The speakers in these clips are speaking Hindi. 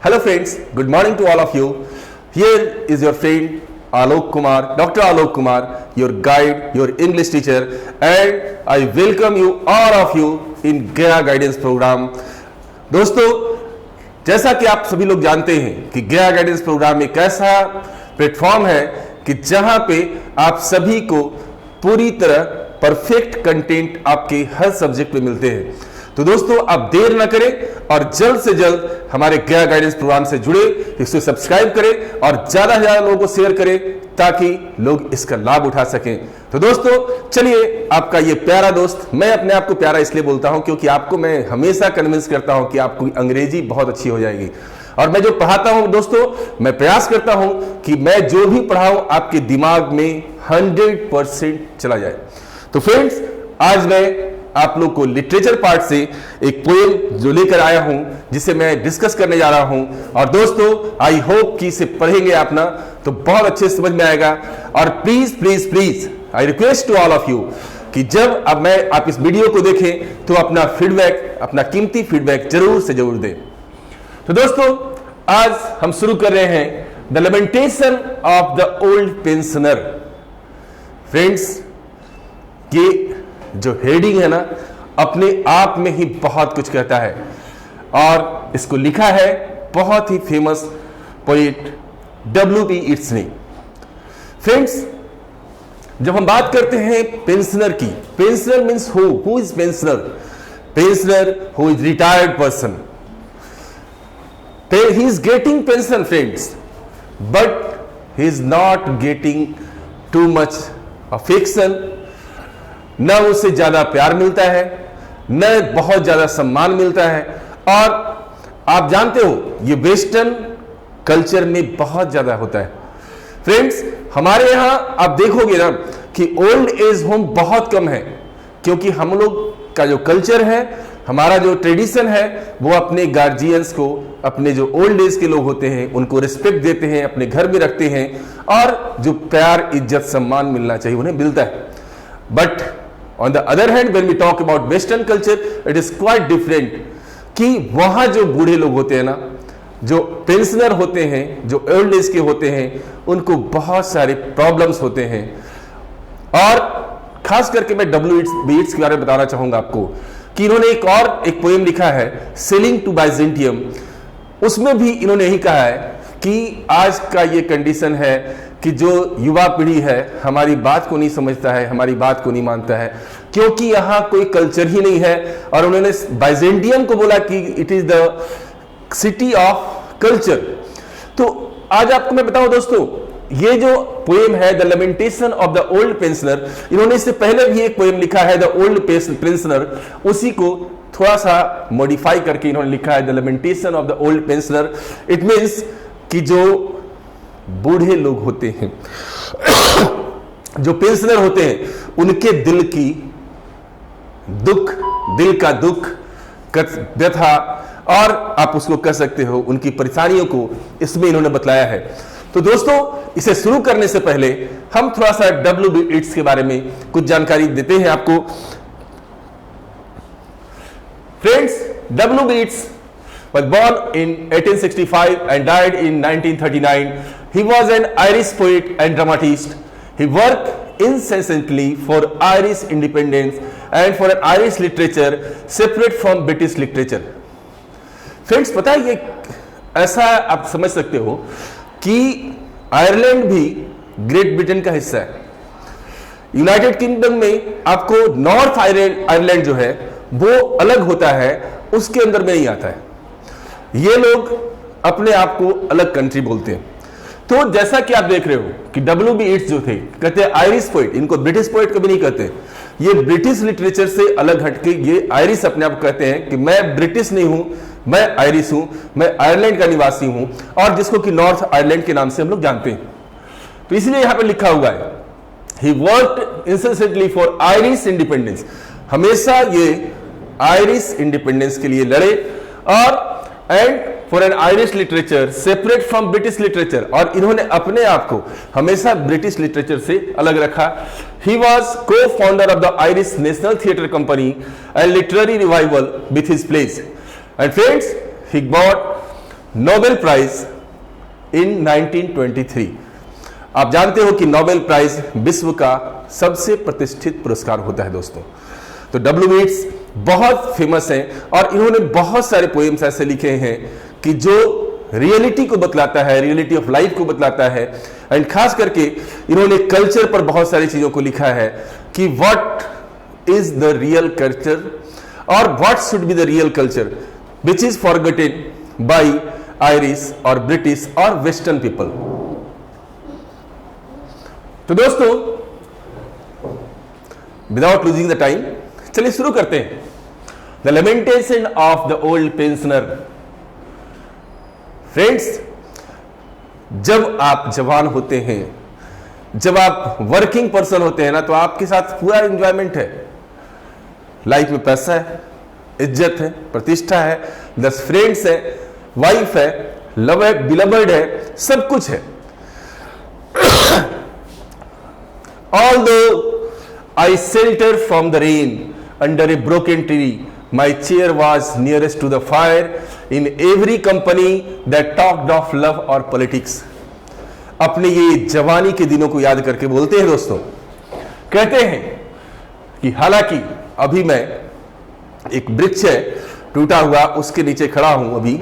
Hello friends, good morning to all of you. Here is your friend Alok Kumar, Dr. Alok Kumar, your guide, your English teacher, and I welcome you all of you in गया गाइडेंस प्रोग्राम। दोस्तों, जैसा कि आप सभी लोग जानते हैं कि गया गाइडेंस प्रोग्राम एक ऐसा प्लेटफॉर्म है कि जहां पे आप सभी को पूरी तरह परफेक्ट कंटेंट आपके हर सब्जेक्ट में मिलते हैं। तो दोस्तों, आप देर ना करें और जल्द से जल्द हमारे गया गाइडेंस प्रोग्राम से जुड़े, इसको सब्सक्राइब करें और ज्यादा से ज्यादा लोगों को शेयर करें ताकि लोग इसका लाभ उठा सकें। तो दोस्तों, चलिए, आपका ये प्यारा दोस्त, मैं अपने आप को प्यारा इसलिए बोलता हूं क्योंकि आपको मैं हमेशा कन्विंस करता हूं कि आपकी अंग्रेजी बहुत अच्छी हो जाएगी। और मैं जो पढ़ाता हूं दोस्तों, मैं प्रयास करता हूं कि मैं जो भी पढ़ाऊं आपके दिमाग में 100% चला जाए। तो फ्रेंड्स, आज मैं आप लोग को लिटरेचर पार्ट से एक पोएम जो लेकर आया हूं, जिसे मैं डिस्कस करने जा रहा हूं। और दोस्तों, आई होप कि इसे पढ़ेंगे आप ना तो बहुत अच्छे समझ में आएगा। और please please please I request to all of you कि जब अब आप इस वीडियो को देखें तो अपना फीडबैक, अपना कीमती फीडबैक जरूर से जरूर दें। तो दोस्तों, आज हम शुरू कर रहे हैं the lamentation of the old pensioner. Friends, ये जो हेडिंग है ना, अपने आप में ही बहुत कुछ कहता है और इसको लिखा है बहुत ही फेमस पोएट W.B. Yeats ने। फ्रेंड्स, जब हम बात करते हैं पेंशनर की, pensioner means who is pensioner? Pensioner who is retired person. He is getting pension, friends, but he is not getting too much affection. न उससे ज्यादा प्यार मिलता है, न बहुत ज्यादा सम्मान मिलता है। और आप जानते हो, ये वेस्टर्न कल्चर में बहुत ज्यादा होता है। फ्रेंड्स, हमारे यहां आप देखोगे ना कि ओल्ड एज होम बहुत कम है, क्योंकि हम लोग का जो कल्चर है, हमारा जो ट्रेडिशन है, वो अपने गार्जियंस को, अपने जो ओल्ड एज के लोग होते हैं, उनको रिस्पेक्ट देते हैं, अपने घर में रखते हैं और जो प्यार, इज्जत, सम्मान मिलना चाहिए उन्हें मिलता है। But on the other hand, when we talk about western culture, it is quite different कि वहां जो बूढ़े लोग होते हैं ना, जो पेंशनर होते हैं, जो ओल्ड एज के होते हैं, उनको बहुत सारे प्रॉब्लम्स होते हैं। और खास करके मैं W.B. Yeats के बारे में बताना चाहूंगा आपको कि इन्होंने एक पोएम लिखा है, सेलिंग टू बाइजेंटियम। उसमें भी इन्होंने यही कहा है कि आज का ये कंडीशन है कि जो युवा पीढ़ी है हमारी बात को नहीं समझता है, हमारी बात को नहीं मानता है, क्योंकि यहां कोई कल्चर ही नहीं है। और उन्होंने बाइजेंटियम को बोला कि it is the city of culture. तो आज आपको मैं बताऊं दोस्तों, ये जो पोएम है the lamentation of the old pensioner, इन्होंने इससे पहले भी एक पोएम लिखा है द ओल्ड पेंशनर, उसी को थोड़ा सा मॉडिफाई करके इन्होंने लिखा है the lamentation of the old pensioner. It means कि जो बूढ़े लोग होते हैं, जो पेंशनर होते हैं, उनके दिल की दुख, दिल का दुख, व्यथा, और आप उसको कह सकते हो उनकी परेशानियों को इसमें इन्होंने बतलाया है। तो दोस्तों, इसे शुरू करने से पहले हम थोड़ा सा W.B. Yeats के बारे में कुछ जानकारी देते हैं आपको। Friends, W.B. Yeats was born in 1865 and died in 1939. He was an Irish poet and dramatist. He worked incessantly for Irish independence and for an Irish literature separate from British literature. Friends, पता है, ये ऐसा आप समझ सकते हो कि आयरलैंड भी ग्रेट ब्रिटेन का हिस्सा है। यूनाइटेड किंगडम में आपको नॉर्थ आयरलैंड जो है वो अलग होता है, उसके अंदर में नहीं आता है। ये लोग अपने आप को अलग कंट्री बोलते हैं। तो जैसा कि आप देख रहे हो कि W.B. Yeats जो थे, कहते हैं आयरिश पोइट, इनको ब्रिटिश पोइट कभी नहीं कहते। ये ब्रिटिश लिटरेचर से अलग हटके ये आयरिश अपने आप कहते हैं कि मैं ब्रिटिश नहीं हूं, मैं आयरिश हूं, मैं आयरलैंड का निवासी हूं, और जिसको कि नॉर्थ आयरलैंड के नाम से हम लोग जानते हैं। तो इसलिए यहां पर लिखा हुआ है, he worked incessantly for Irish independence. हमेशा ये आयरिश इंडिपेंडेंस के लिए लड़े, और and for an Irish literature separate from British literature, और इन्होंने अपने आप को हमेशा ब्रिटिश लिटरेचर से अलग रखा। He was co founder of the Irish National Theatre Company and literary revival with his plays. And friends, he got Nobel Prize in 1923। आप जानते हो कि नोबेल प्राइज विश्व का सबसे प्रतिष्ठित पुरस्कार होता है दोस्तों। तो डब्ल्यू ईट्स बहुत फेमस हैं और इन्होंने बहुत सारे पोएम्स ऐसे लिखे हैं कि जो रियलिटी को बतलाता है, रियलिटी ऑफ लाइफ को बतलाता है। एंड खास करके इन्होंने कल्चर पर बहुत सारी चीजों को लिखा है कि what is the real culture और what should be the real culture which is forgotten by Irish और ब्रिटिश और वेस्टर्न पीपल। तो दोस्तों विदाउट लूजिंग द टाइम चलिए शुरू करते हैं। The lamentation of the old pensioner. Friends, जब आप जवान होते हैं, जब आप वर्किंग पर्सन होते हैं ना, तो आपके साथ पूरा एंजॉयमेंट है। लाइफ में पैसा है, इज्जत है, प्रतिष्ठा है, 10 फ्रेंड्स है, वाइफ है, लव है, बिलवर्ड है, सब कुछ है। Although I sheltered from the rain under a broken tree, my chair was nearest to the fire in every company that talked of love or politics। अपने ये जवानी के दिनों को याद करके बोलते हैं दोस्तों, कहते हैं कि हालांकि अभी मैं एक वृक्ष है टूटा हुआ, उसके नीचे खड़ा हूं, अभी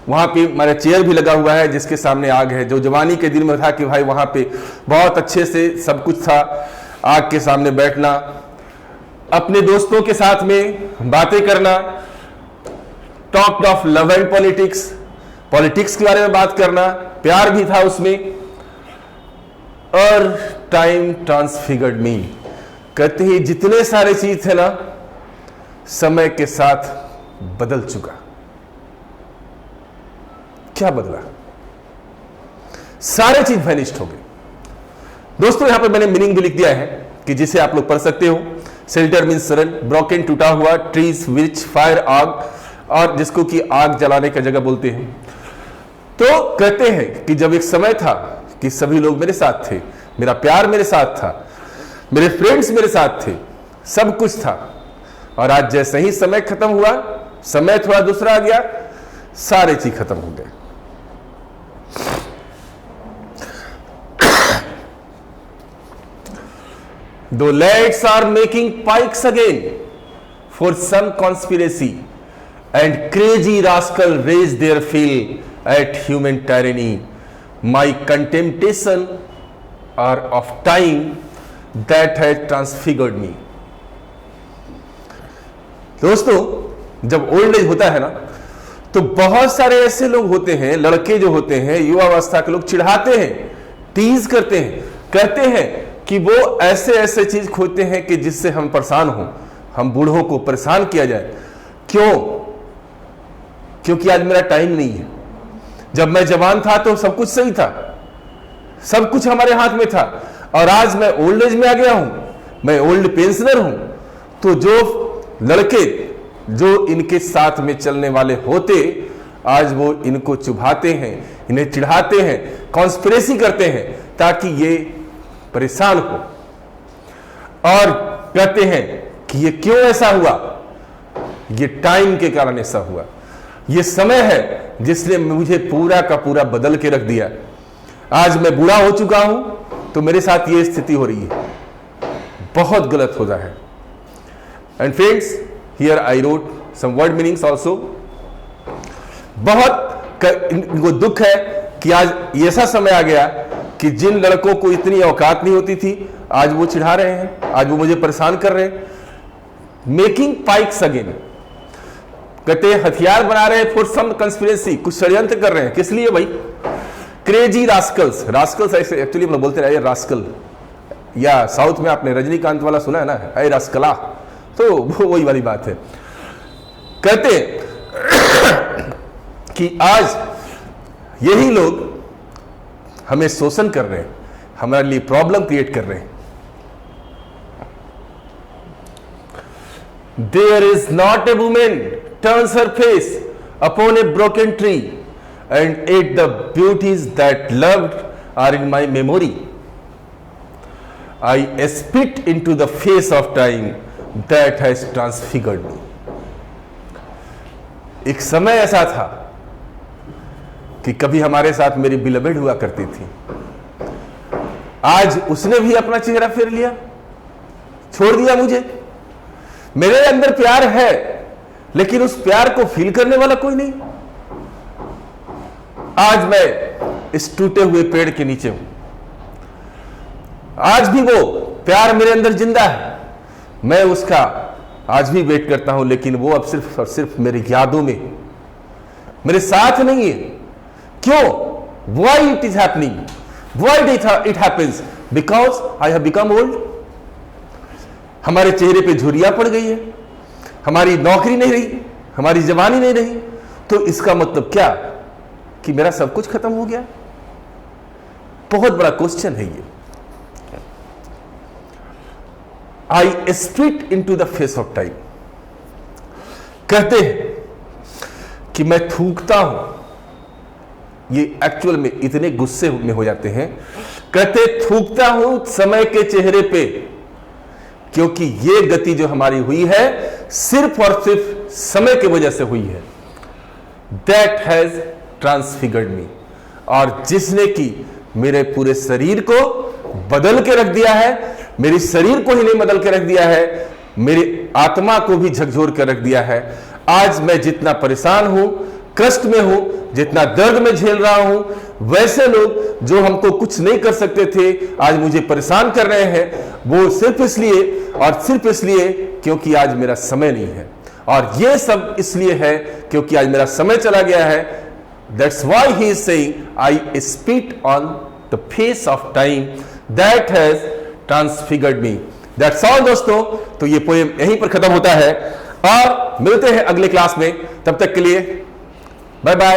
वहां पे मेरा चेयर भी लगा हुआ है जिसके सामने आग है। जो जवानी के दिन में था कि भाई वहां पे बहुत अच्छे से सब कुछ था, आग के सामने बैठना, अपने दोस्तों के साथ में बातें करना, talk of love and politics, politics के बारे में बात करना, प्यार भी था उसमें। और टाइम ट्रांसफिगर्ड मी, कहते ही जितने सारे चीज थे ना, समय के साथ बदल चुका। क्या बदला? सारे चीज वैनिश्ड हो गए। दोस्तों यहां पर मैंने मीनिंग भी लिख दिया है कि जिसे आप लोग पढ़ सकते हो। शेल्टर मीन्स शरण, ब्रोकन टूटा हुआ, ट्रीज विच, फायर आग, और जिसको कि आग जलाने का जगह बोलते हैं। तो कहते हैं कि जब एक समय था कि सभी लोग मेरे साथ थे, मेरा प्यार मेरे साथ था, मेरे फ्रेंड्स मेरे साथ थे, सब कुछ था। और आज जैसे ही समय खत्म हुआ, समय थोड़ा दूसरा आ गया, सारे चीज खत्म हो गए। Though lads are making pikes again for some conspiracy, and crazy rascal raise their fill at human tyranny, my contemptation are of time that has transfigured me। दोस्तों जब ओल्ड एज होता है ना, तो बहुत सारे ऐसे लोग होते हैं, लड़के जो होते हैं, युवा अवस्था के लोग चिढ़ाते हैं, टीज करते हैं, कहते हैं कि वो ऐसे ऐसे चीज खोजते हैं कि जिससे हम परेशान हो, हम बूढ़ों को परेशान किया जाए। क्यों? क्योंकि आज मेरा टाइम नहीं है। जब मैं जवान था तो सब कुछ सही था, सब कुछ हमारे हाथ में था, और आज मैं ओल्ड एज में आ गया हूं, मैं ओल्ड पेंशनर हूं। तो जो लड़के जो इनके साथ में चलने वाले होते, आज वो इनको चुभाते हैं, इन्हें चिढ़ाते हैं, कॉन्स्पिरेसी करते हैं ताकि ये परेशान हो, और कहते हैं कि ये क्यों ऐसा हुआ, ये टाइम के कारण ऐसा हुआ, ये समय है जिसने मुझे पूरा का पूरा बदल के रख दिया। आज मैं बूढ़ा हो चुका हूं तो मेरे साथ ये स्थिति हो रही है, बहुत गलत हो रहा है। And friends, here I wrote some word meanings also. बहुत इनको दुख है कि आज ऐसा समय आ गया कि जिन लड़कों को इतनी औकात नहीं होती थी, आज वो चिढ़ा रहे हैं, आज वो मुझे परेशान कर रहे हैं। मेकिंग पाइक्स अगेन, कहते हैं हथियार बना रहे हैं फॉर सम कंस्पिरेसी, कुछ षड्यंत्र कर रहे हैं। किस लिए भाई? क्रेजी रास्कल्स, रास्कल्स ऐसे एक्चुअली हम लोग बोलते रहे रास्कल, या साउथ में आपने रजनीकांत वाला सुना है ना, ऐ रास्कला, तो वो वही वाली बात है। कहते कि आज यही लोग हमें शोषण कर रहे हैं, हमारे लिए प्रॉब्लम क्रिएट कर रहे हैं। There is not a woman turns her face upon a broken tree, and yet the beauties that loved are in my memory. I spit into the face of time that has transfigured me. एक समय ऐसा था कि कभी हमारे साथ मेरी बिलवेड हुआ करती थी, आज उसने भी अपना चेहरा फेर लिया, छोड़ दिया मुझे। मेरे अंदर प्यार है, लेकिन उस प्यार को फील करने वाला कोई नहीं। आज मैं इस टूटे हुए पेड़ के नीचे हूं, आज भी वो प्यार मेरे अंदर जिंदा है, मैं उसका आज भी वेट करता हूं, लेकिन वो अब सिर्फ और सिर्फ मेरी यादों में मेरे साथ नहीं है। क्यों? Why it is happening? Why it happens? Because I have become old. हमारे चेहरे पे झुर्रियां पड़ गई है, हमारी नौकरी नहीं रही, हमारी जवानी नहीं रही, तो इसका मतलब क्या कि मेरा सब कुछ खत्म हो गया? बहुत बड़ा क्वेश्चन है ये। I spit into the face of time. कहते हैं कि मैं थूकता हूं, ये एक्चुअल में इतने गुस्से में हो जाते हैं, कहते थूकता हूं समय के चेहरे पे, क्योंकि ये गति जो हमारी हुई है सिर्फ और सिर्फ समय की वजह से हुई है। दैट हैज ट्रांसफिगर्ड मी। और जिसने कि मेरे पूरे शरीर को बदल के रख दिया है, मेरे शरीर को ही नहीं बदल के रख दिया है, मेरी आत्मा को भी झकझोर कर रख दिया है। आज मैं जितना परेशान हूं, कष्ट में हूं, जितना दर्द में झेल रहा हूं, वैसे लोग जो हमको कुछ नहीं कर सकते थे आज मुझे परेशान कर रहे हैं, वो सिर्फ इसलिए और सिर्फ इसलिए क्योंकि आज मेरा समय नहीं है। और ये सब इसलिए है क्योंकि आज मेरा समय चला गया है। That's why he is saying I spit on the face of time that has transfigured me. That's all दोस्तों। तो ये पोएम यहीं पर खत्म होता है और मिलते हैं अगले क्लास में। तब तक के लिए बाय बाय।